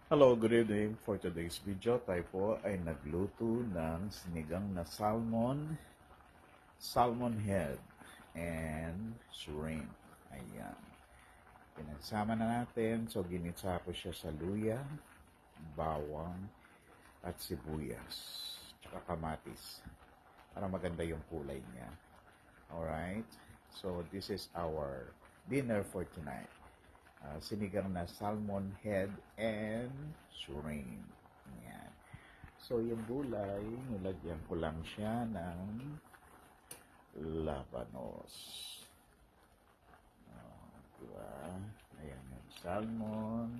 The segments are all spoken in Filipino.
Hello, good evening. For today's video, tayo po ay nagluto ng sinigang na salmon head, and shrimp. Ayan. Pinagsama na natin. So, ginitsa ko siya sa luya, bawang, at sibuyas. Tsaka kamatis. Para maganda yung kulay niya. Alright? So, this is our dinner for tonight. Sinigang na salmon head and shrimp. Yan. So, yung gulay, nilagyan ko lang siya ng labanos. Diba? Ayan yung salmon.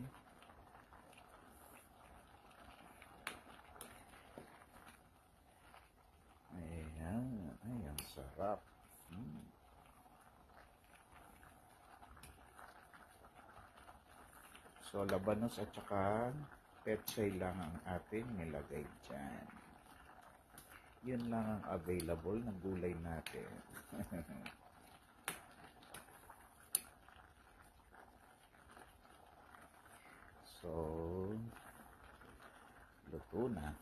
Ayan. Ayan, sarap. So, labanos at saka pechay lang ang ating nilagay dyan. Yun lang ang available na gulay natin. So, luto na.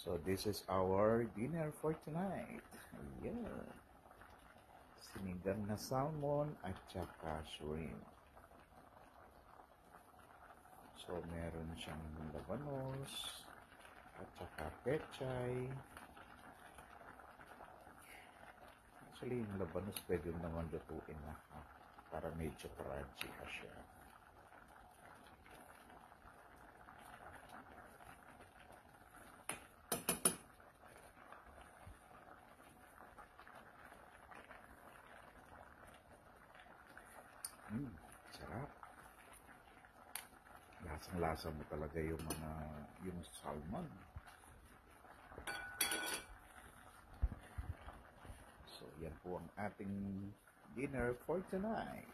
So, this is our dinner for tonight. Ayan. Sinigang na salmon at saka shrimp. So, meron siyang labanos at saka pechay. Actually, yung labanos pwede naman lutuin na para medyo crunchy ka siya. Sarap. Lasang-lasa mo talaga yung salmon. So, yan po ang ating dinner for tonight.